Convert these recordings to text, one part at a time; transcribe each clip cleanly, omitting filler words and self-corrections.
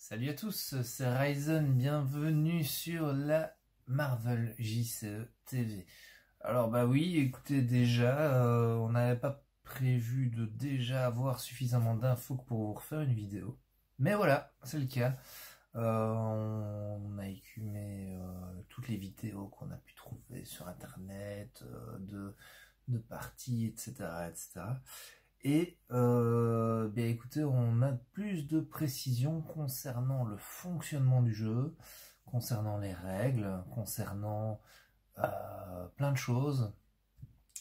Salut à tous, c'est Ryzen, bienvenue sur la Marvel JCE TV. Alors bah oui, écoutez déjà, on n'avait pas prévu de déjà avoir suffisamment d'infos pour vous refaire une vidéo. Mais voilà, c'est le cas. On a écumé toutes les vidéos qu'on a pu trouver sur internet, de parties, etc. etc. Et bien écoutez, on a plus de précisions concernant le fonctionnement du jeu, concernant les règles, concernant plein de choses.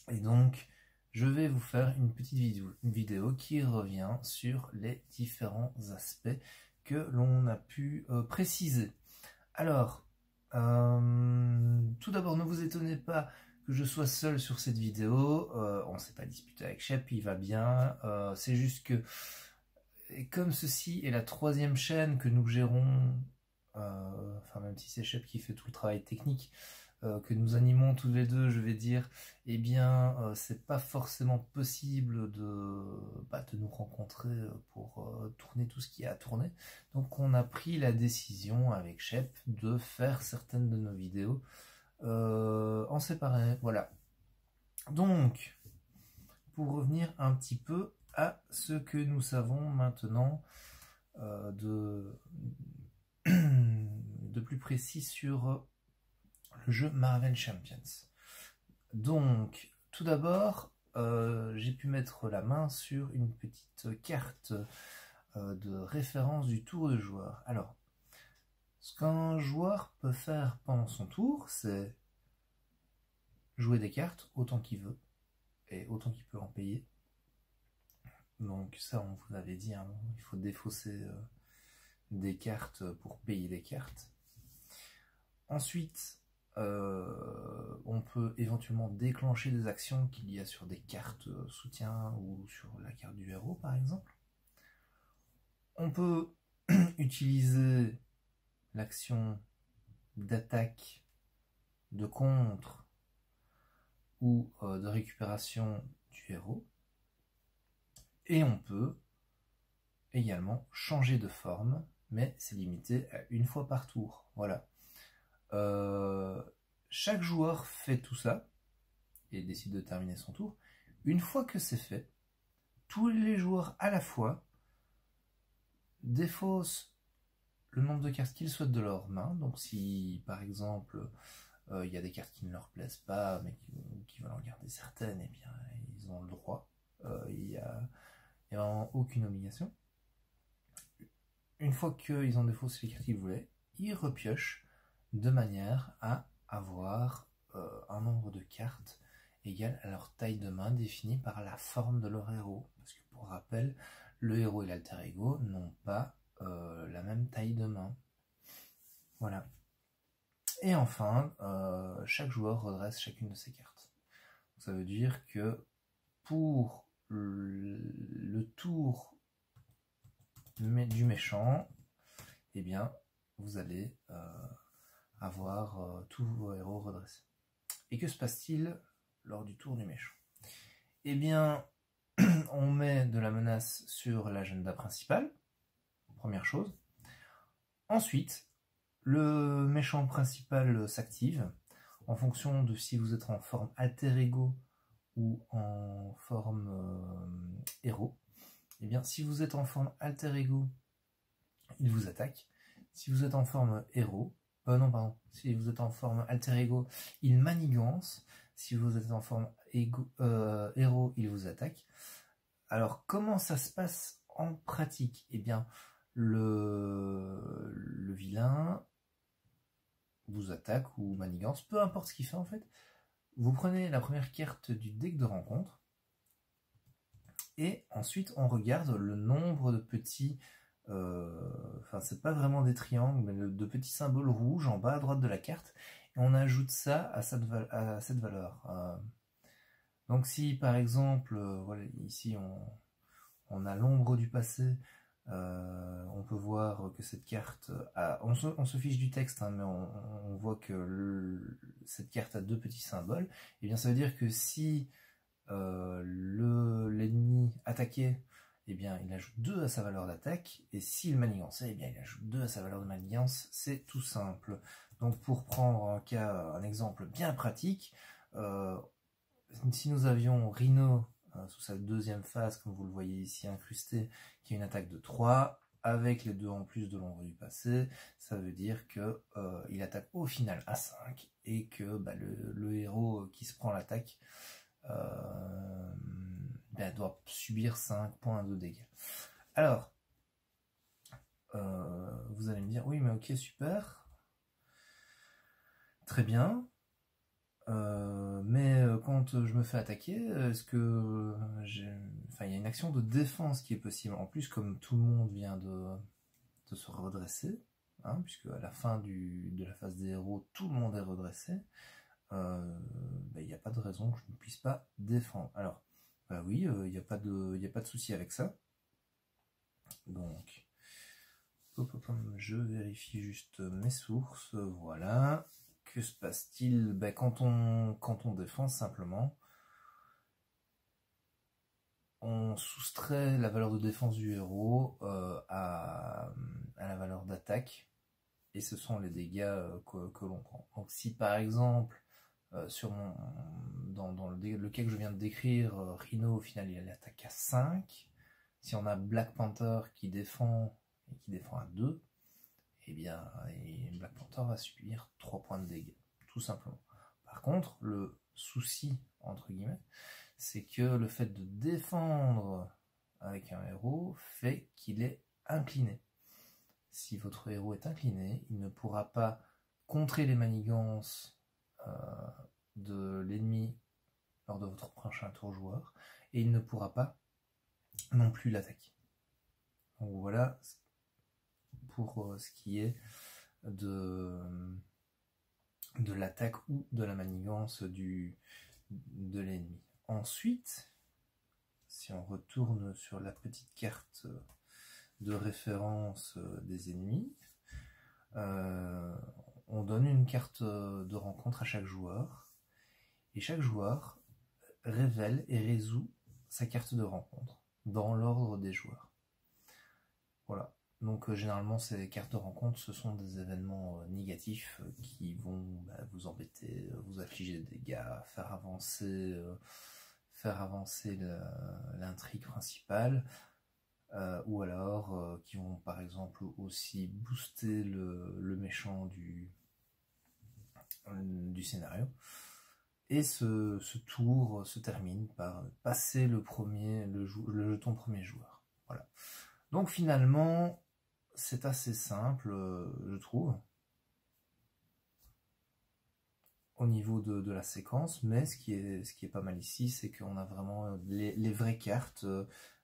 Et donc, je vais vous faire une petite vidéo qui revient sur les différents aspects que l'on a pu préciser. Alors, tout d'abord, ne vous étonnez pas que je sois seul sur cette vidéo, on ne s'est pas disputé avec Shep, il va bien, c'est juste que, comme ceci est la troisième chaîne que nous gérons, enfin même si c'est Shep qui fait tout le travail technique, que nous animons tous les deux, je vais dire, eh bien, c'est pas forcément possible de nous rencontrer pour tourner tout ce qu'il y a à tourner. Donc on a pris la décision avec Shep de faire certaines de nos vidéos en séparé, voilà. Donc, pour revenir un petit peu à ce que nous savons maintenant de plus précis sur le jeu Marvel Champions. Donc, tout d'abord, j'ai pu mettre la main sur une petite carte de référence du tour de joueur. Alors, ce qu'un joueur peut faire pendant son tour, c'est jouer des cartes autant qu'il veut et autant qu'il peut en payer. Donc ça, on vous avait dit, hein, il faut défausser des cartes pour payer des cartes. Ensuite, on peut éventuellement déclencher des actions qu'il y a sur des cartes soutien ou sur la carte du héros, par exemple. On peut utiliser l'action d'attaque, de contre ou de récupération du héros. Et on peut également changer de forme, mais c'est limité à une fois par tour. Voilà. Chaque joueur fait tout ça et décide de terminer son tour. Une fois que c'est fait, tous les joueurs à la fois défaussent le nombre de cartes qu'ils souhaitent de leur main. Donc si par exemple il y a des cartes qui ne leur plaisent pas mais qui veulent en garder certaines, eh bien ils ont le droit. Il n'y a vraiment aucune obligation. Une fois qu'ils ont défaussé les cartes qu'ils voulaient, ils repiochent de manière à avoir un nombre de cartes égal à leur taille de main définie par la forme de leur héros. Parce que pour rappel, le héros et l'alter ego n'ont pas la même taille de main. Voilà. Et enfin, chaque joueur redresse chacune de ses cartes. Donc, ça veut dire que pour le tour du méchant, eh bien, vous allez avoir tous vos héros redressés. Et que se passe-t-il lors du tour du méchant? Eh bien, on met de la menace sur l'agenda principal, première chose. Ensuite, le méchant principal s'active en fonction de si vous êtes en forme alter ego ou en forme héros. Eh bien, si vous êtes en forme alter ego, il vous attaque. Si vous êtes en forme héros, si vous êtes en forme alter ego, il manigance. Si vous êtes en forme héros, il vous attaque. Alors, comment ça se passe en pratique? Eh bien, le vilain vous attaque ou manigance, peu importe ce qu'il fait en fait. Vous prenez la première carte du deck de rencontre et ensuite on regarde le nombre de petits, enfin c'est pas vraiment des triangles, mais de petits symboles rouges en bas à droite de la carte et on ajoute ça à cette valeur. Donc si par exemple, voilà, ici on a l'ombre du passé, on peut voir que cette carte on se fiche du texte, hein, mais on voit que cette carte a deux petits symboles. Et bien ça veut dire que si l'ennemi attaqué, eh bien il ajoute 2 à sa valeur d'attaque, et s'il manigançait, eh bien il ajoute 2 à sa valeur de manigance. C'est tout simple. Donc pour prendre un exemple bien pratique, si nous avions Rhino sous sa deuxième phase, comme vous le voyez ici incrusté, qui a une attaque de 3, avec les 2 en plus de l'ombre du passé, ça veut dire que il attaque au final à 5, et que le héros qui se prend l'attaque doit subir 5 points de dégâts. Alors, vous allez me dire, oui mais ok, super, très bien, mais quand je me fais attaquer, est-ce que il y a une action de défense qui est possible. En plus, comme tout le monde vient de se redresser, hein, puisque à la fin de la phase des héros, tout le monde est redressé, il n'y a pas de raison que je ne puisse pas défendre. Alors, oui, il n'y a pas de souci avec ça. Donc, je vérifie juste mes sources, voilà. Que se passe-t-il? Quand on défend, simplement, on soustrait la valeur de défense du héros à la valeur d'attaque, et ce sont les dégâts que l'on prend. Donc si par exemple, dans le cas que je viens de décrire, Rhino au final il attaque à 5, si on a Black Panther qui défend à 2, eh bien Black Panther va subir 3 points de dégâts, tout simplement. Par contre, le souci, entre guillemets, c'est que le fait de défendre avec un héros fait qu'il est incliné. Si votre héros est incliné, il ne pourra pas contrer les manigances de l'ennemi lors de votre prochain tour joueur, et il ne pourra pas non plus l'attaquer. Donc voilà pour ce qui est de l'attaque ou de la manigance de l'ennemi. Ensuite, si on retourne sur la petite carte de référence des ennemis, on donne une carte de rencontre à chaque joueur, et chaque joueur révèle et résout sa carte de rencontre dans l'ordre des joueurs. Voilà. Donc généralement ces cartes de rencontre, ce sont des événements négatifs qui vont vous embêter, vous affliger des dégâts, faire avancer l'intrigue principale, ou alors qui vont par exemple aussi booster le méchant du scénario. Et ce tour se termine par passer le jeton premier joueur. Voilà. Donc finalement, c'est assez simple, je trouve, au niveau de la séquence, mais ce qui est pas mal ici, c'est qu'on a vraiment les vraies cartes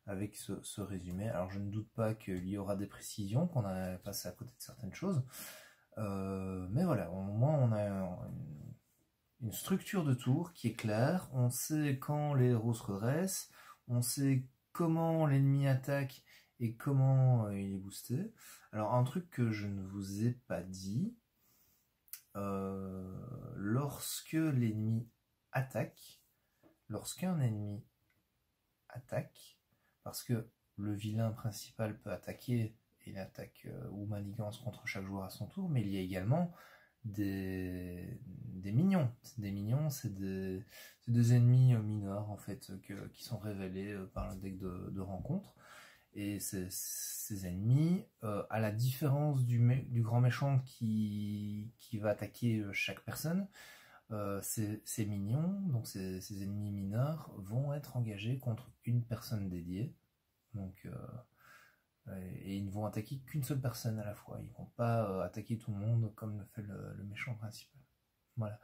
avec ce résumé. Alors je ne doute pas qu'il y aura des précisions, qu'on a passé à côté de certaines choses, mais voilà, au moins on a une structure de tour qui est claire, on sait quand les héros se redressent, on sait comment l'ennemi attaque et comment il est boosté. Alors un truc que je ne vous ai pas dit, lorsqu'un ennemi attaque, parce que le vilain principal peut attaquer, et il attaque ou manigance contre chaque joueur à son tour, mais il y a également des minions. Des minions, c'est des ennemis mineurs en fait, qui sont révélés par le deck de rencontre. Et ces ennemis, à la différence du grand méchant qui va attaquer chaque personne, ces minions, donc ces ennemis mineurs, vont être engagés contre une personne dédiée. Donc, et ils ne vont attaquer qu'une seule personne à la fois. Ils ne vont pas attaquer tout le monde comme le fait le méchant principal. Voilà.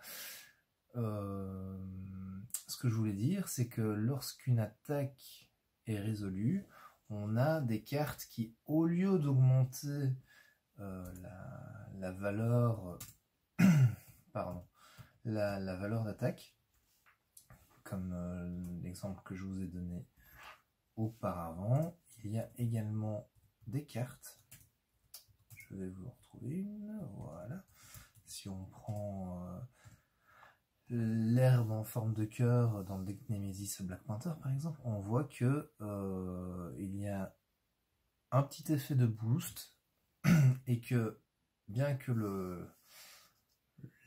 Ce que je voulais dire, c'est que lorsqu'une attaque est résolue, on a des cartes qui, au lieu d'augmenter la valeur pardon, la valeur d'attaque, comme l'exemple que je vous ai donné auparavant, il y a également des cartes. Je vais vous en retrouver une, voilà. Si on prend l'herbe en forme de cœur dans le deck Nemesis Black Panther par exemple, on voit que il y a un petit effet de boost et que bien que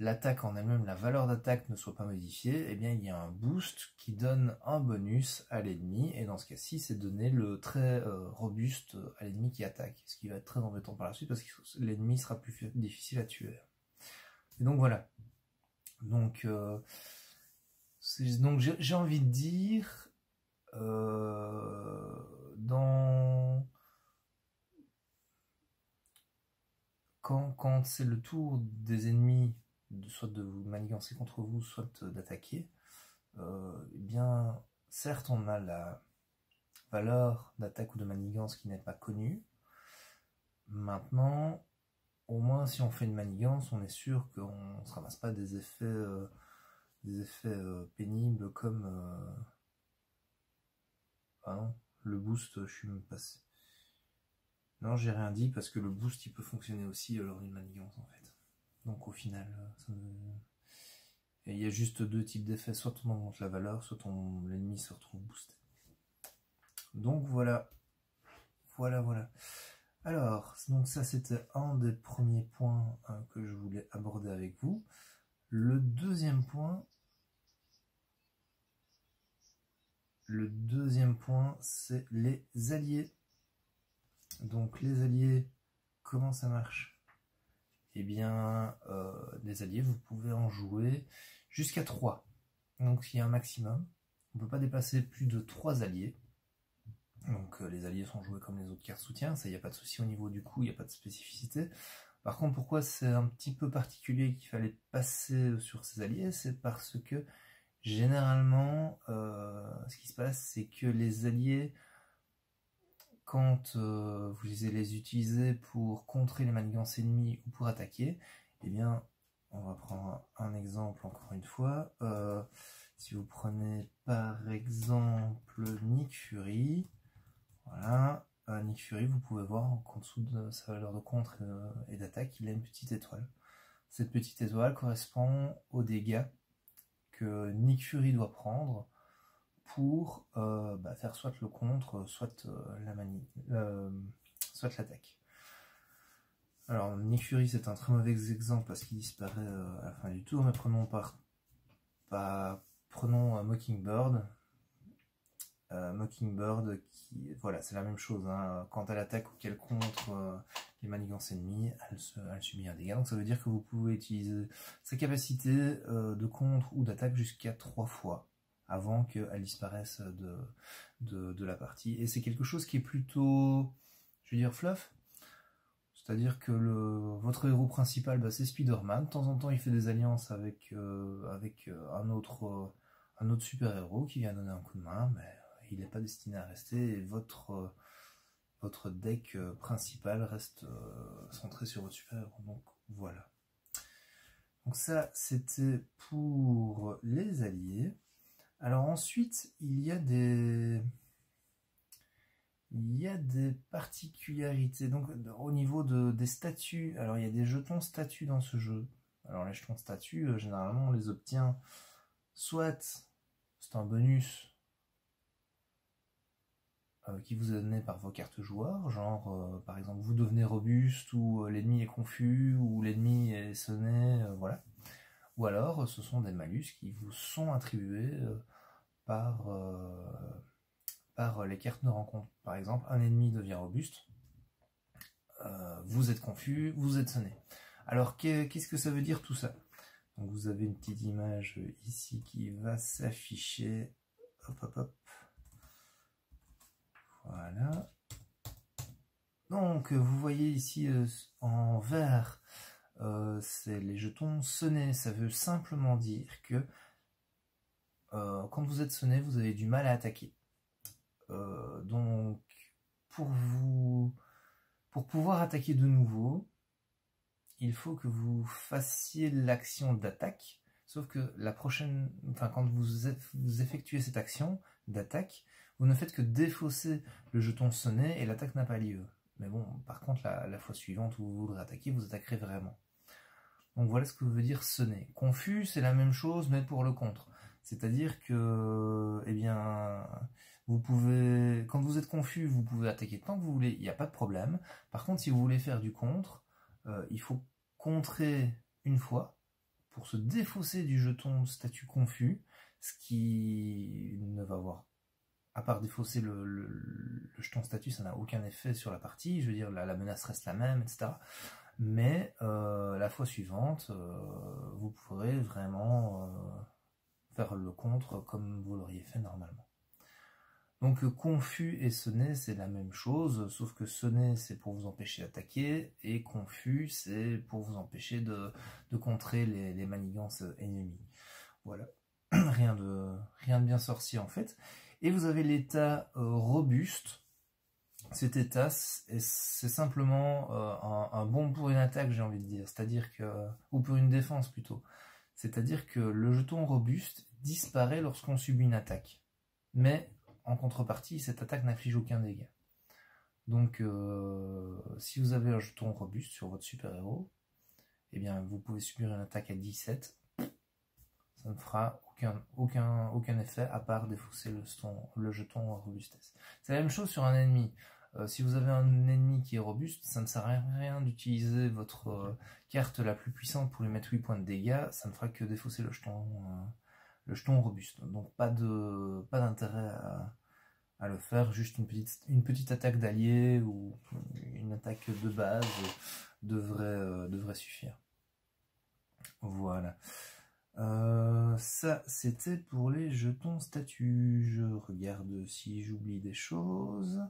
l'attaque en elle-même, la valeur d'attaque ne soit pas modifiée, eh bien il y a un boost qui donne un bonus à l'ennemi, et dans ce cas-ci c'est donner le trait robuste à l'ennemi qui attaque, ce qui va être très embêtant par la suite parce que l'ennemi sera plus difficile à tuer. Et donc voilà. Donc j'ai envie de dire, quand c'est le tour des ennemis, soit de vous manigancer contre vous, soit d'attaquer, eh bien, certes, on a la valeur d'attaque ou de manigance qui n'est pas connue. Maintenant, au moins, si on fait une manigance, on est sûr qu'on ne se ramasse pas des effets pénibles comme... Ah non, le boost, je suis même passé. Non, j'ai rien dit parce que le boost il peut fonctionner aussi lors d'une manigance en fait. Donc au final, il y a juste deux types d'effets, soit on augmente la valeur, soit l'ennemi se retrouve boosté. Donc voilà. Voilà. Alors, donc ça c'était un des premiers points que je voulais aborder avec vous. Le deuxième point, c'est les alliés. Donc les alliés, comment ça marche? Eh bien, les alliés, vous pouvez en jouer jusqu'à 3. Donc il y a un maximum. On ne peut pas dépasser plus de 3 alliés. Donc les alliés sont joués comme les autres cartes soutien, ça il n'y a pas de souci au niveau du coup, il n'y a pas de spécificité. Par contre, pourquoi c'est un petit peu particulier qu'il fallait passer sur ces alliés, c'est parce que généralement, ce qui se passe, c'est que les alliés, quand vous les utilisez pour contrer les manigances ennemies ou pour attaquer, eh bien, on va prendre un exemple encore une fois. Si vous prenez par exemple Nick Fury, voilà, Nick Fury, vous pouvez voir qu'en dessous de sa valeur de contre et d'attaque, il a une petite étoile. Cette petite étoile correspond aux dégâts que Nick Fury doit prendre pour faire soit le contre, soit soit l'attaque. Alors Nick Fury c'est un très mauvais exemple parce qu'il disparaît à la fin du tour, mais prenons Mockingbird. Mockingbird qui, voilà, c'est la même chose, hein. Quand elle attaque ou qu'elle contre les manigances ennemies, elle subit un dégât, donc ça veut dire que vous pouvez utiliser sa capacité de contre ou d'attaque jusqu'à 3 fois avant qu'elle disparaisse de la partie, et c'est quelque chose qui est plutôt, je veux dire, fluff, c'est-à-dire que votre héros principal, c'est Spider-Man, de temps en temps il fait des alliances avec un autre super-héros qui vient donner un coup de main, mais il n'est pas destiné à rester, et votre deck principal reste centré sur votre super-héros. Donc voilà. Donc ça, c'était pour les alliés. Alors ensuite, il y a des particularités. Donc au niveau des statuts, alors il y a des jetons statuts dans ce jeu. Alors les jetons statuts, généralement on les obtient soit c'est un bonus qui vous est donné par vos cartes joueurs, genre par exemple vous devenez robuste, ou l'ennemi est confus, ou l'ennemi est sonné, voilà. Ou alors ce sont des malus qui vous sont attribués par les cartes de rencontre. Par exemple, un ennemi devient robuste, vous êtes confus, vous êtes sonné. Alors qu'est-ce que ça veut dire tout ça? Donc vous avez une petite image ici qui va s'afficher. Hop. Voilà. Donc vous voyez ici en vert, c'est les jetons sonnés. Ça veut simplement dire que quand vous êtes sonné, vous avez du mal à attaquer. Donc pour pouvoir attaquer de nouveau, il faut que vous fassiez l'action d'attaque, sauf que quand vous effectuez cette action d'attaque, vous ne faites que défausser le jeton sonné et l'attaque n'a pas lieu. Mais bon, par contre, la fois suivante où vous voudrez attaquer, vous attaquerez vraiment. Donc voilà ce que veut dire sonner. Confus, c'est la même chose, mais pour le contre. C'est-à-dire que, eh bien, vous pouvez, quand vous êtes confus, vous pouvez attaquer tant que vous voulez, il n'y a pas de problème. Par contre, si vous voulez faire du contre, il faut contrer une fois pour se défausser du jeton statut confus, ce qui ne va avoir, à part défausser le jeton statut, ça n'a aucun effet sur la partie. Je veux dire, la menace reste la même, etc. Mais la fois suivante, vous pourrez vraiment faire le contre comme vous l'auriez fait normalement. Donc confus et sonner, c'est la même chose, sauf que sonner, c'est pour vous empêcher d'attaquer, et confus, c'est pour vous empêcher de contrer les manigances ennemies. Voilà, rien de bien sorcier en fait. Et vous avez l'état robuste. Cet état, c'est simplement un bon pour une attaque, j'ai envie de dire, c'est-à-dire que, ou pour une défense plutôt. C'est-à-dire que le jeton robuste disparaît lorsqu'on subit une attaque. Mais en contrepartie, cette attaque n'inflige aucun dégât. Donc, si vous avez un jeton robuste sur votre super-héros, eh bien, vous pouvez subir une attaque à 17. Ça ne fera aucun effet à part défausser le jeton robustesse. C'est la même chose sur un ennemi. Si vous avez un ennemi qui est robuste, ça ne sert à rien d'utiliser votre carte la plus puissante pour lui mettre 8 points de dégâts, ça ne fera que défausser le jeton robuste. Donc pas d'intérêt à le faire, juste une petite attaque d'allié ou une attaque de base devrait suffire. Voilà. Ça c'était pour les jetons statut. Je regarde si j'oublie des choses.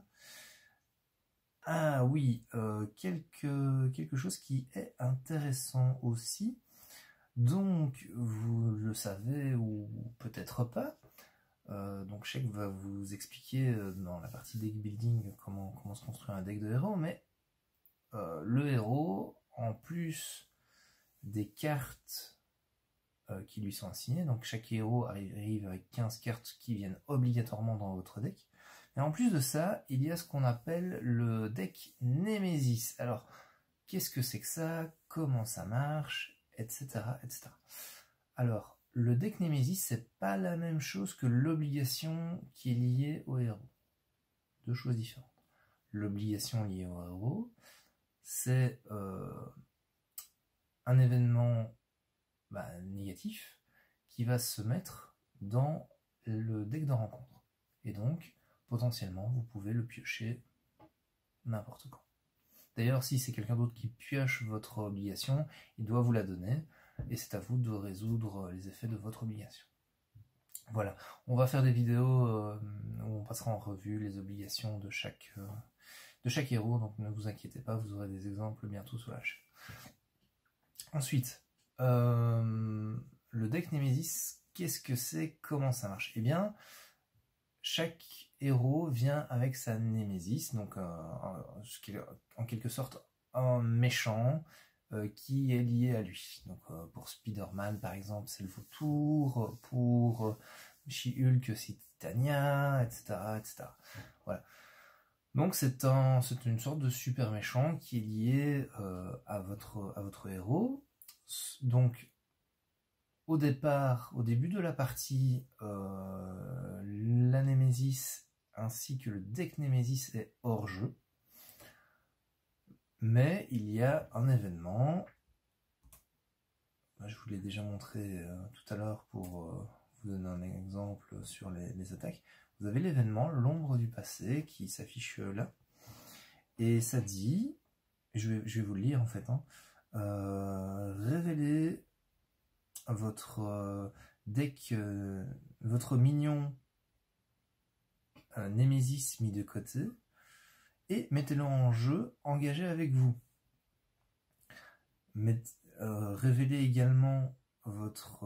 Ah oui, quelque chose qui est intéressant aussi. Donc vous le savez ou peut-être pas. Donc Sheik va vous expliquer dans la partie deck building comment se construit un deck de héros, mais le héros, en plus des cartes qui lui sont assignées, donc chaque héros arrive avec 15 cartes qui viennent obligatoirement dans votre deck, et en plus de ça, il y a ce qu'on appelle le deck Némésis. Alors, qu'est-ce que c'est que ça? Comment ça marche? Etc. etc. Alors, le deck Némésis, c'est pas la même chose que l'obligation qui est liée au héros. Deux choses différentes. L'obligation liée au héros, c'est un événement négatif qui va se mettre dans le deck de rencontre. Et donc, potentiellement, vous pouvez le piocher n'importe quand. D'ailleurs, si c'est quelqu'un d'autre qui pioche votre obligation, il doit vous la donner, et c'est à vous de résoudre les effets de votre obligation. Voilà, on va faire des vidéos où on passera en revue les obligations de chaque héros, donc ne vous inquiétez pas, vous aurez des exemples bientôt sur la chaîne. Ensuite, le deck Némésis, qu'est-ce que c'est? Comment ça marche? Eh bien, chaque héros vient avec sa Némésis, donc ce qui est en quelque sorte un méchant qui est lié à lui. Donc pour Spider-Man par exemple, c'est le vautour, pour She-Hulk c'est Titania, etc., etc. Voilà. Donc c'est une sorte de super méchant qui est lié à votre héros. Donc au début de la partie, la Némésis ainsi que le deck Némésis est hors jeu. Mais il y a un événement, je vous l'ai déjà montré tout à l'heure pour vous donner un exemple sur les attaques. Vous avez l'événement l'ombre du passé qui s'affiche là. Et ça dit, je vais vous le lire en fait, révélez votre deck, votre minion Némésis mis de côté, et mettez-le en jeu, engagé avec vous. Révélez également votre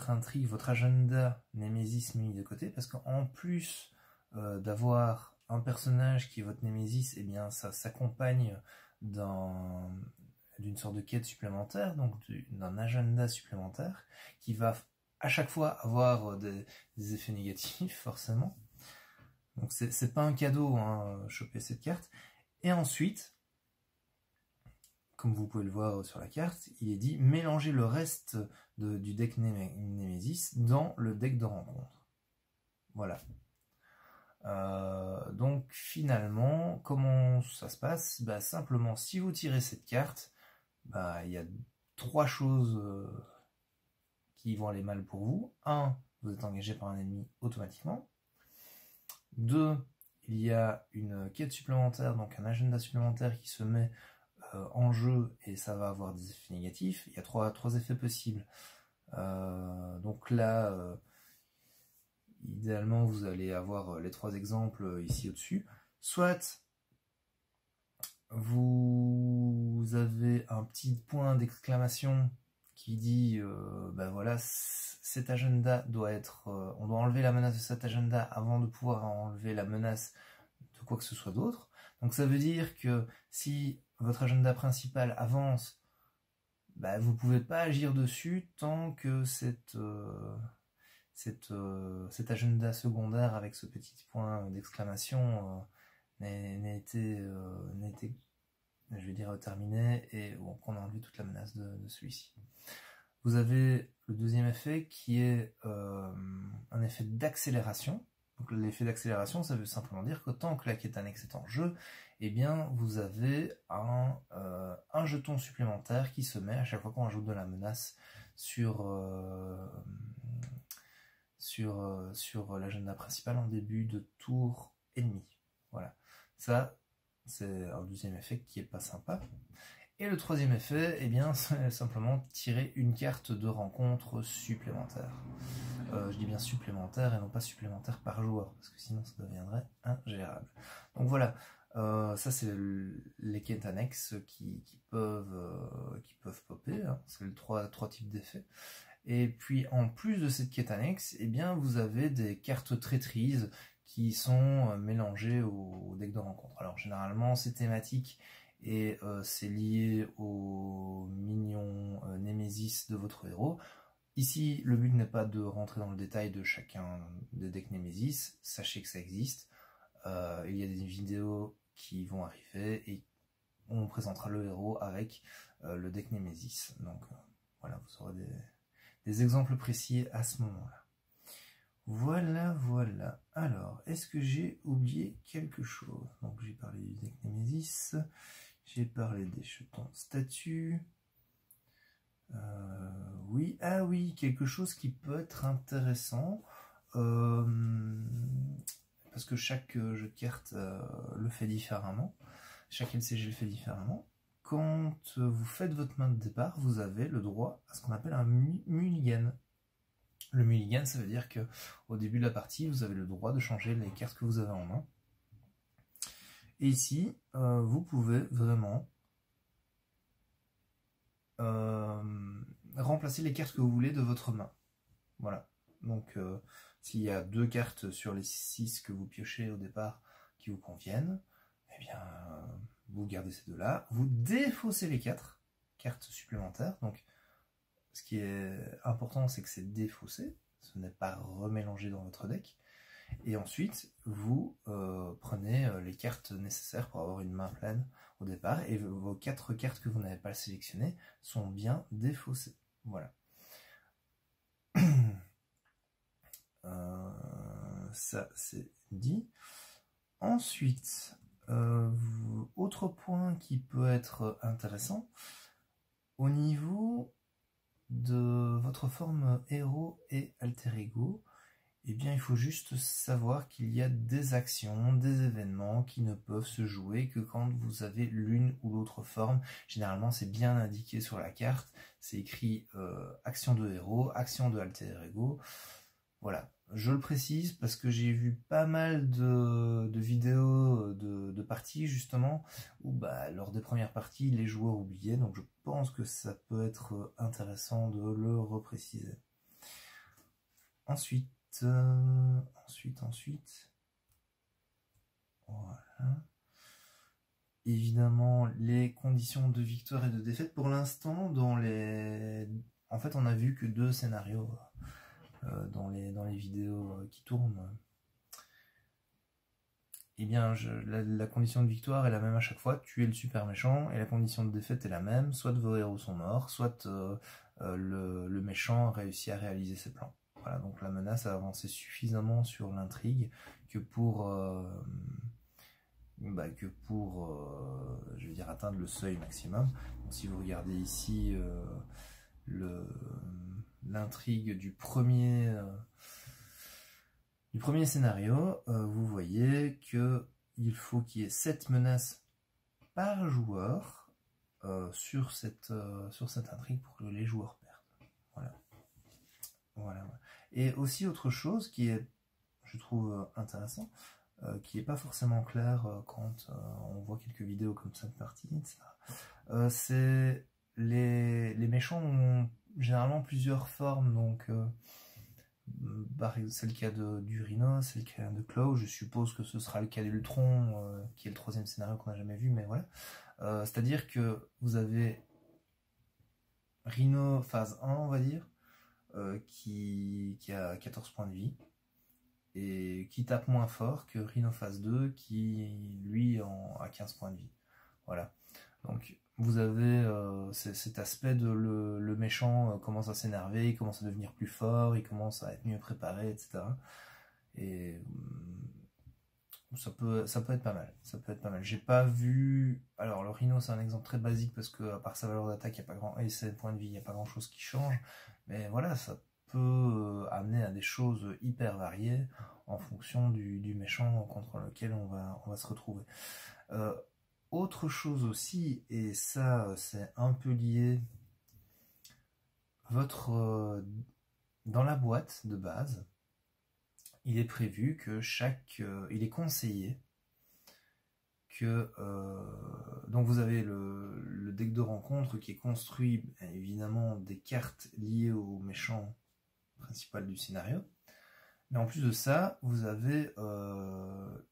intrigue, votre agenda Némésis mis de côté, parce qu'en plus d'avoir un personnage qui est votre Némésis, eh bien ça s'accompagne d'une sorte de quête supplémentaire, donc d'un agenda supplémentaire, qui va à chaque fois avoir des effets négatifs, forcément. Donc c'est pas un cadeau, choper cette carte. Et ensuite, comme vous pouvez le voir sur la carte, il est dit mélanger le reste du deck Némésis dans le deck de rencontre. Voilà. Donc finalement, comment ça se passe? Bah, simplement, si vous tirez cette carte, bah, il y a 3 choses qui vont aller mal pour vous. 1, vous êtes engagé par un ennemi automatiquement. 2, il y a une quête supplémentaire, donc un agenda supplémentaire qui se met en jeu et ça va avoir des effets négatifs. Il y a 3 effets possibles. Donc là, idéalement, vous allez avoir les 3 exemples ici au-dessus. Soit vous avez un petit point d'exclamation qui dit ben voilà, cet agenda doit être, on doit enlever la menace de cet agenda avant de pouvoir enlever la menace de quoi que ce soit d'autre. Donc ça veut dire que si votre agenda principal avance, ben vous ne pouvez pas agir dessus tant que cet agenda secondaire avec ce petit point d'exclamation n'était je vais dire terminé et qu'on a enlevé toute la menace de celui-ci. Vous avez le deuxième effet qui est un effet d'accélération. Donc l'effet d'accélération, ça veut simplement dire que tant que la quête annexe est en jeu, eh bien vous avez un jeton supplémentaire qui se met à chaque fois qu'on ajoute de la menace sur l'agenda principal en début de tour ennemi. Voilà. Ça, c'est un deuxième effet qui est pas sympa. Et le troisième effet, eh bien, c'est simplement tirer une carte de rencontre supplémentaire. Je dis bien supplémentaire et non pas supplémentaire par joueur, parce que sinon ça deviendrait ingérable. Donc voilà, ça c'est les quêtes annexes qui peuvent popper, hein. C'est les trois types d'effets. Et puis en plus de cette quête annexe, eh bien, vous avez des cartes traîtrises qui sont mélangées au deck de rencontre. Alors généralement c'est thématique et c'est lié au minion Némésis de votre héros. Ici, le but n'est pas de rentrer dans le détail de chacun des decks Némésis, sachez que ça existe. Il y a des vidéos qui vont arriver et on présentera le héros avec le deck Némésis. Donc voilà, vous aurez des exemples précis à ce moment-là. Voilà. Alors, est-ce que j'ai oublié quelque chose? Donc j'ai parlé du deck Némésis, j'ai parlé des jetons statues. Oui, quelque chose qui peut être intéressant, parce que chaque jeu de cartes le fait différemment, chaque LCG le fait différemment. Quand vous faites votre main de départ, vous avez le droit à ce qu'on appelle un mulligan. Le mulligan, ça veut dire que au début de la partie, vous avez le droit de changer les cartes que vous avez en main. Et ici, vous pouvez vraiment remplacer les cartes que vous voulez de votre main. Voilà. Donc, s'il y a 2 cartes sur les 6 que vous piochez au départ qui vous conviennent, eh bien, vous gardez ces 2-là. Vous défaussez les 4 cartes supplémentaires. Donc, ce qui est important, c'est que c'est défaussé. Ce n'est pas remélangé dans votre deck. Et ensuite, vous prenez les cartes nécessaires pour avoir une main pleine au départ. Et vos 4 cartes que vous n'avez pas sélectionnées sont bien défaussées. Voilà. Ça, c'est dit. Ensuite, autre point qui peut être intéressant, au niveau de votre forme héros et alter ego, eh bien, il faut juste savoir qu'il y a des actions, des événements qui ne peuvent se jouer que quand vous avez l'une ou l'autre forme. Généralement, c'est bien indiqué sur la carte. C'est écrit action de héros, action de alter ego. Voilà. Je le précise parce que j'ai vu pas mal de vidéos de parties, justement, où lors des premières parties, les joueurs oubliaient. Donc, je pense que ça peut être intéressant de le repréciser. Ensuite, voilà. Évidemment, les conditions de victoire et de défaite. Pour l'instant, en fait, on a vu que 2 scénarios dans les vidéos qui tournent. eh bien, la condition de victoire est la même à chaque fois, tuer le super méchant, et la condition de défaite est la même, soit vos héros sont morts, soit le méchant réussit à réaliser ses plans. Voilà, donc la menace a avancé suffisamment sur l'intrigue que pour, je veux dire, atteindre le seuil maximum. Donc, si vous regardez ici l'intrigue du premier scénario, vous voyez qu'il faut qu'il y ait 7 menaces par joueur sur cette intrigue pour que les joueurs perdent. Voilà. Voilà. Et aussi autre chose qui est, je trouve, intéressant, qui n'est pas forcément clair quand on voit quelques vidéos comme ça de partie, etc. C'est les méchants ont généralement plusieurs formes, donc c'est le cas du Rhino, c'est le cas de Claw, je suppose que ce sera le cas d'Ultron, qui est le 3e scénario qu'on n'a jamais vu, mais voilà. C'est-à-dire que vous avez Rhino phase 1, on va dire, qui a 14 points de vie, et qui tape moins fort que Rhino phase 2, qui lui a 15 points de vie. Voilà. Donc vous avez cet aspect de le méchant commence à s'énerver, il commence à devenir plus fort, il commence à être mieux préparé, etc. Et ça peut être pas mal. Ça peut être pas mal. J'ai pas vu. Alors le Rhino c'est un exemple très basique parce que à part sa valeur d'attaque, et ses points de vie, il n'y a pas grand chose qui change. Mais voilà, ça peut amener à des choses hyper variées en fonction du méchant contre lequel on va se retrouver. Autre chose aussi, et ça c'est un peu lié, dans la boîte de base, il est prévu que il est conseillé que donc vous avez le deck de rencontre qui est construit évidemment des cartes liées au méchant principal du scénario. Mais en plus de ça, vous avez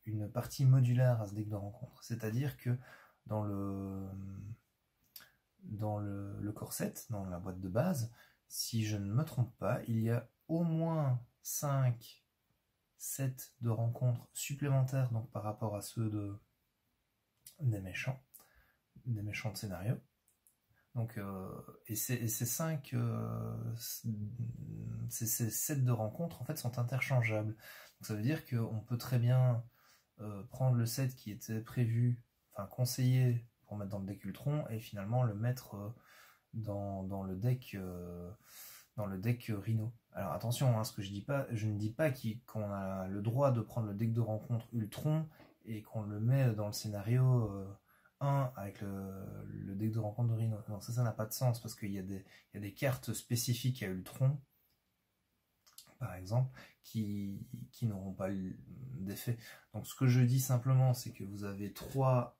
une partie modulaire à ce deck de rencontre. C'est-à-dire que dans le corset, dans la boîte de base, si je ne me trompe pas, il y a au moins 5 sets de rencontres supplémentaires donc par rapport à ceux des méchants de scénario. Donc, et ces 5 ces sets de rencontres en fait sont interchangeables. Donc ça veut dire qu'on peut très bien prendre le set qui était prévu, enfin conseillé pour mettre dans le deck Ultron et finalement le mettre dans le deck Rhino. Alors attention, hein, ce que je ne dis pas qu'on a le droit de prendre le deck de rencontre Ultron et qu'on le met dans le scénario 1 avec le deck de rencontre de Rhino. Non, ça n'a pas de sens parce qu'il y a des cartes spécifiques à Ultron, par exemple, qui n'auront pas d'effet. Donc ce que je dis simplement, c'est que vous avez 3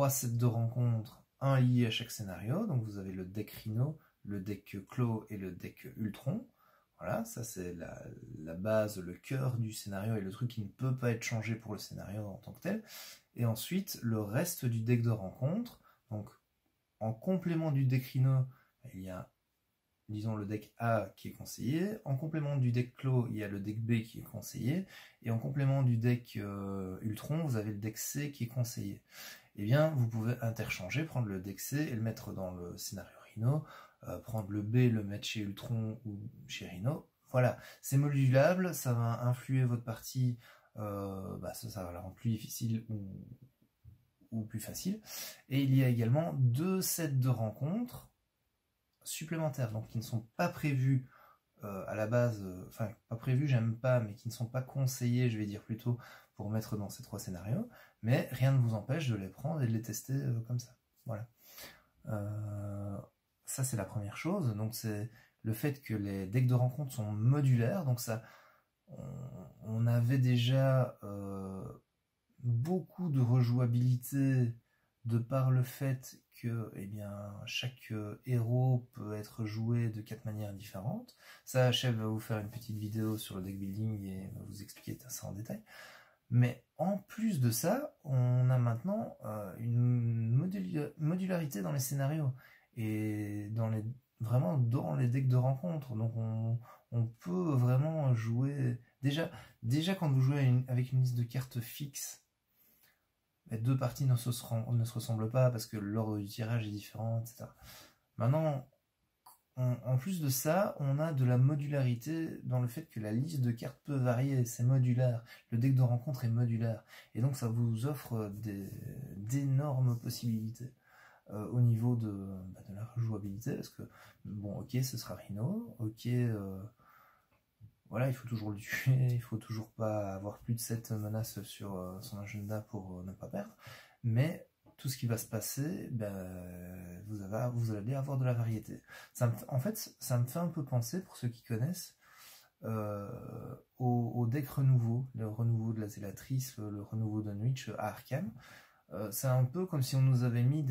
sets de rencontres, un lié à chaque scénario. Donc vous avez le deck Rhino, le deck Claw et le deck Ultron. Voilà, ça c'est la base, le cœur du scénario et le truc qui ne peut pas être changé pour le scénario en tant que tel. Et ensuite, le reste du deck de rencontre. Donc, en complément du deck Rhino, il y a, disons, le deck A qui est conseillé. En complément du deck Claw, il y a le deck B qui est conseillé. Et en complément du deck Ultron, vous avez le deck C qui est conseillé. Eh bien, vous pouvez interchanger, prendre le deck C et le mettre dans le scénario Rhino, prendre le B, le mettre chez Ultron ou chez Rhino. Voilà, c'est modulable, ça va influer votre partie, ça va la rendre plus difficile ou plus facile. Et il y a également 2 sets de rencontres supplémentaires, donc qui ne sont pas prévus à la base, enfin pas prévus, j'aime pas, mais qui ne sont pas conseillés, je vais dire plutôt, pour mettre dans ces 3 scénarios, mais rien ne vous empêche de les prendre et de les tester comme ça. Voilà. Ça c'est la première chose, donc c'est le fait que les decks de rencontre sont modulaires, donc ça, on avait déjà beaucoup de rejouabilité de par le fait que chaque héros peut être joué de 4 manières différentes. Ça, Chef va vous faire une petite vidéo sur le deck building et va vous expliquer ça en détail. Mais en plus de ça, on a maintenant une modularité dans les scénarios et vraiment dans les decks de rencontre. Donc on peut vraiment jouer Déjà quand vous jouez avec une liste de cartes fixe, les deux parties ne se ressemblent pas parce que l'ordre du tirage est différent, etc. Maintenant, en plus de ça, on a de la modularité dans le fait que la liste de cartes peut varier, c'est modulaire. Le deck de rencontre est modulaire. Et donc ça vous offre d'énormes possibilités au niveau de la rejouabilité. Parce que, bon, ok, ce sera Rhino, ok, voilà, il faut toujours le tuer, il faut toujours pas avoir plus de 7 menaces sur son agenda pour ne pas perdre. Mais tout ce qui va se passer, vous allez avoir de la variété. En fait, ça me fait un peu penser, pour ceux qui connaissent, au deck renouveau, le renouveau de la Zélatrice, le renouveau de Nwitch à Arkham. C'est un peu comme si on nous avait mis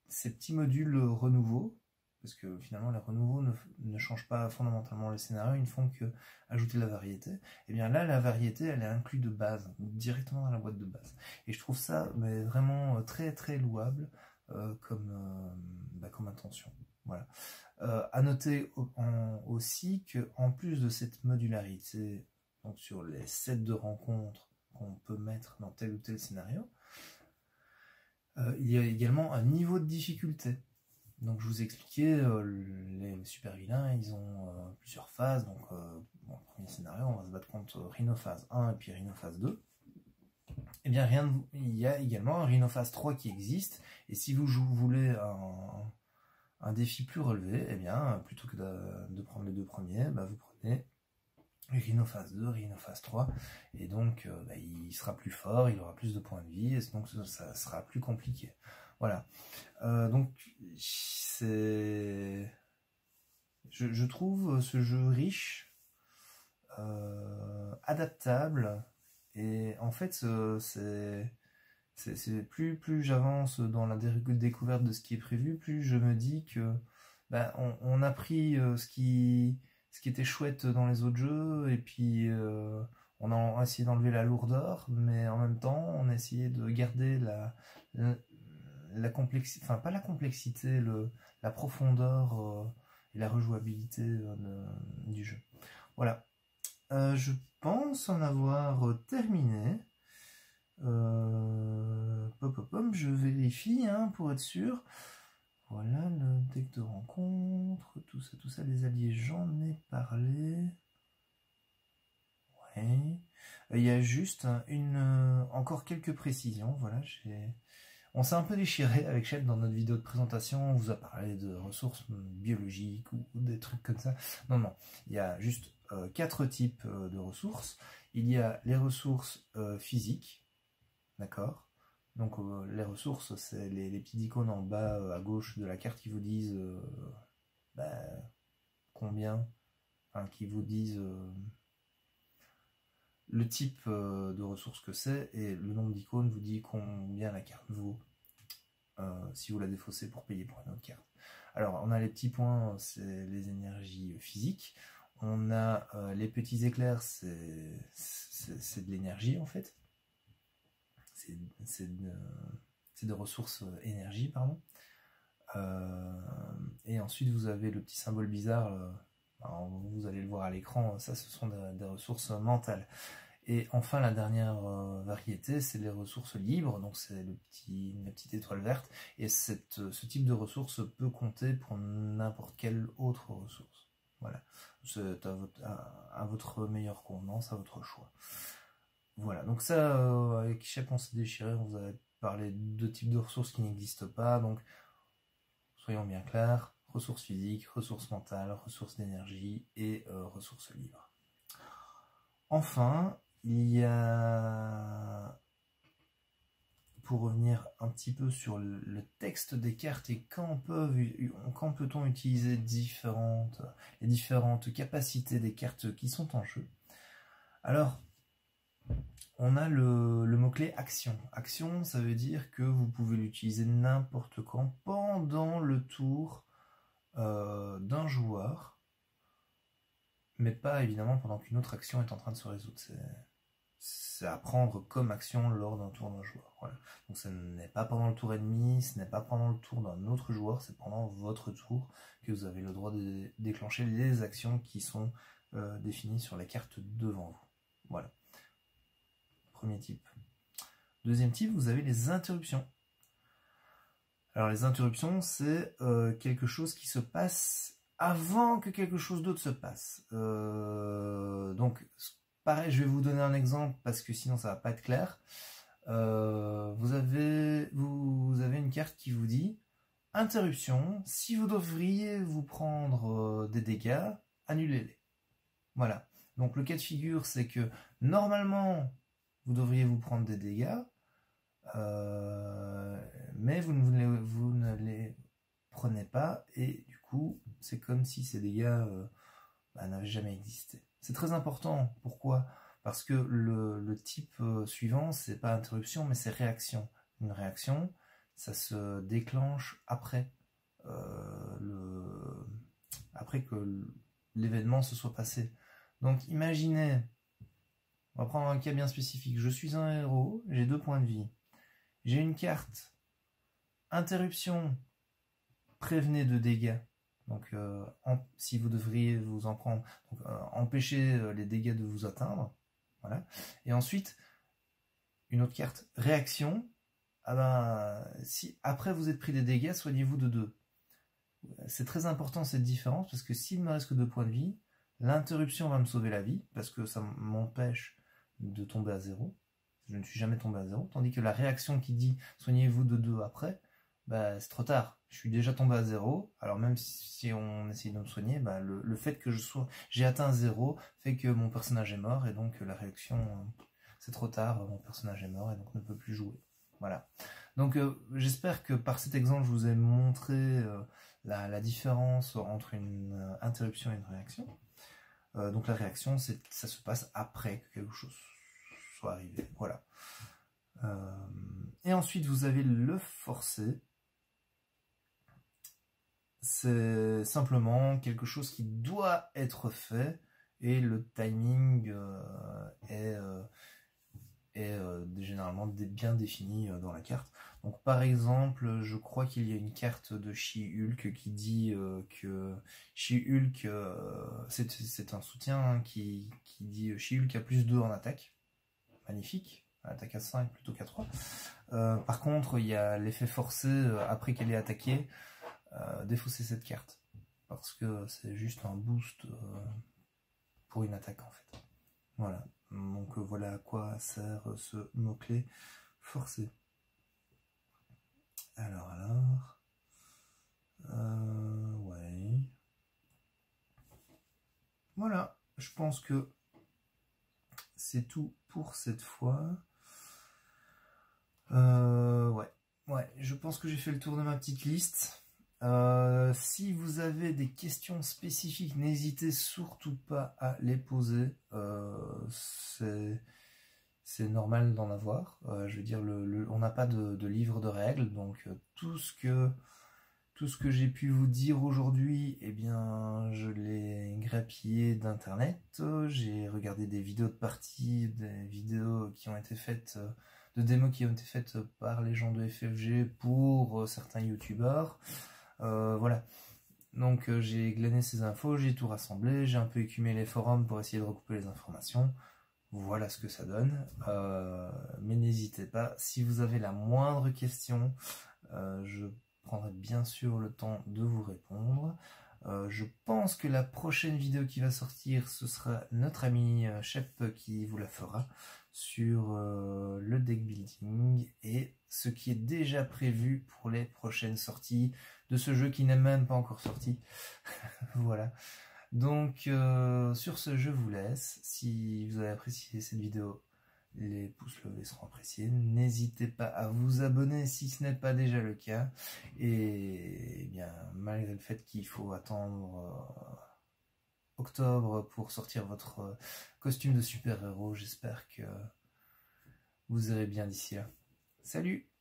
ces petits modules renouveau, parce que finalement les renouveaux ne changent pas fondamentalement le scénario, ils ne font que ajouter de la variété. Et bien là, la variété, elle est inclue de base, directement dans la boîte de base. Et je trouve ça vraiment très très louable comme intention. Voilà. À noter aussi qu'en plus de cette modularité, donc sur les sets de rencontres qu'on peut mettre dans tel ou tel scénario, il y a également un niveau de difficulté. Donc je vous expliquais, les super vilains, ils ont plusieurs phases. Donc bon, premier scénario, on va se battre contre Rhino phase 1 et puis Rhino phase 2. Et bien il y a également un Rhino phase 3 qui existe. Et si vous voulez un défi plus relevé, et bien plutôt que de prendre les deux premiers, vous prenez Rhino phase 2, Rhino phase 3. Et donc il sera plus fort, il aura plus de points de vie, et donc ça sera plus compliqué. Voilà. Donc je trouve ce jeu riche, adaptable, et en fait plus j'avance dans la découverte de ce qui est prévu, plus je me dis que on a pris ce qui était chouette dans les autres jeux, et puis on a essayé d'enlever la lourdeur, mais en même temps on a essayé de garder la complexité, enfin pas la complexité, la profondeur et la rejouabilité du jeu. Voilà. Je pense en avoir terminé. Je vérifie pour être sûr. Voilà le deck de rencontre, tout ça, les alliés, j'en ai parlé. Ouais. Il y a juste encore quelques précisions. Voilà, on s'est un peu déchiré avec Chad dans notre vidéo de présentation, on vous a parlé de ressources biologiques ou des trucs comme ça. Non, il y a juste 4 types de ressources. Il y a les ressources physiques, d'accord? Donc les ressources, c'est les petites icônes en bas à gauche de la carte qui vous disent combien, enfin qui vous disent le type de ressources que c'est, et le nombre d'icônes vous dit combien la carte vaut si vous la défaussez pour payer pour une autre carte. Alors on a les petits points, c'est les énergies physiques. On a les petits éclairs, c'est de l'énergie en fait. C'est de ressources énergie, pardon. Et ensuite vous avez le petit symbole bizarre, vous allez le voir à l'écran, ça ce sont des ressources mentales. Et enfin la dernière variété, c'est les ressources libres, donc c'est la petite étoile verte, et ce type de ressource peut compter pour n'importe quelle autre ressource. Voilà, c'est à votre meilleure convenance, à votre choix. Voilà, donc ça, avec Shep on s'est déchiré, on vous a parlé de 2 types de ressources qui n'existent pas, donc soyons bien clairs, ressources physiques, ressources mentales, ressources d'énergie et ressources libres. Enfin, il y a, pour revenir un petit peu sur le texte des cartes et quand peut-on utiliser les différentes capacités des cartes qui sont en jeu. Alors, on a le mot-clé action. Action, ça veut dire que vous pouvez l'utiliser n'importe quand pendant le tour d'un joueur, mais pas évidemment pendant qu'une autre action est en train de se résoudre. C'est à prendre comme action lors d'un tour d'un joueur. Voilà. Donc ce n'est pas pendant le tour ennemi, ce n'est pas pendant le tour d'un autre joueur, c'est pendant votre tour que vous avez le droit de déclencher les actions qui sont définies sur la carte devant vous. Voilà. Premier type. Deuxième type, vous avez les interruptions. Alors les interruptions, c'est quelque chose qui se passe avant que quelque chose d'autre se passe. Donc, pareil, je vais vous donner un exemple parce que sinon ça va pas être clair. Vous avez une carte qui vous dit interruption, si vous devriez vous prendre des dégâts, annulez-les. Voilà. Donc le cas de figure, c'est que normalement, vous devriez vous prendre des dégâts, mais vous ne les prenez pas, et du coup, c'est comme si ces dégâts n'avaient jamais existé. C'est très important. Pourquoi ? Parce que le type suivant, c'est pas interruption, mais c'est réaction. Une réaction, ça se déclenche après, après que l'événement se soit passé. Donc imaginez, on va prendre un cas bien spécifique, je suis un héros, j'ai 2 points de vie. J'ai une carte, interruption, prévenez de dégâts. Donc si vous devriez vous en prendre, donc, empêcher les dégâts de vous atteindre. Voilà. Et ensuite, une autre carte, réaction. Ah ben, si après vous êtes pris des dégâts, soignez-vous de 2. C'est très important cette différence, parce que s'il me reste que 2 points de vie, l'interruption va me sauver la vie, parce que ça m'empêche de tomber à 0. Je ne suis jamais tombé à 0. Tandis que la réaction qui dit soignez-vous de 2 après, bah, c'est trop tard. Je suis déjà tombé à 0. Alors même si on essaye de me soigner, bah, le fait que j'ai atteint 0 fait que mon personnage est mort, et donc la réaction, c'est trop tard, mon personnage est mort et donc ne peut plus jouer. Voilà. Donc j'espère que par cet exemple, je vous ai montré la différence entre une interruption et une réaction. Donc la réaction, ça se passe après que quelque chose soit arrivé. Voilà. Et ensuite, vous avez le forcé. C'est simplement quelque chose qui doit être fait et le timing est généralement bien défini dans la carte. Donc par exemple, je crois qu'il y a une carte de She-Hulk qui dit que She-Hulk, c'est un soutien qui dit She-Hulk a plus 2 en attaque. Magnifique, attaque à 5 plutôt qu'à 3. Par contre, il y a l'effet forcé après qu'elle ait attaqué, défausser cette carte. Parce que c'est juste un boost pour une attaque en fait. Voilà. Donc voilà à quoi sert ce mot-clé forcé. Alors, ouais. Voilà, je pense que c'est tout pour cette fois. Ouais, je pense que j'ai fait le tour de ma petite liste. Si vous avez des questions spécifiques, n'hésitez surtout pas à les poser. C'est normal d'en avoir. Je veux dire, on n'a pas de livre de règles, donc tout ce que j'ai pu vous dire aujourd'hui, eh bien, je l'ai grappillé d'internet. J'ai regardé des vidéos de parties, des vidéos qui ont été faites, de démos qui ont été faites par les gens de FFG pour certains youtubeurs. Voilà. Donc j'ai glané ces infos, j'ai tout rassemblé, j'ai un peu écumé les forums pour essayer de recouper les informations. Voilà ce que ça donne. Mais n'hésitez pas, si vous avez la moindre question, je prendrai bien sûr le temps de vous répondre. Je pense que la prochaine vidéo qui va sortir, ce sera notre ami Shep qui vous la fera sur le deck building et ce qui est déjà prévu pour les prochaines sorties de ce jeu qui n'est même pas encore sorti. Voilà. Donc sur ce, je vous laisse. Si vous avez apprécié cette vidéo, les pouces levés seront appréciés. N'hésitez pas à vous abonner si ce n'est pas déjà le cas. Et bien, malgré le fait qu'il faut attendre octobre pour sortir votre costume de super-héros, j'espère que vous irez bien d'ici là. Salut!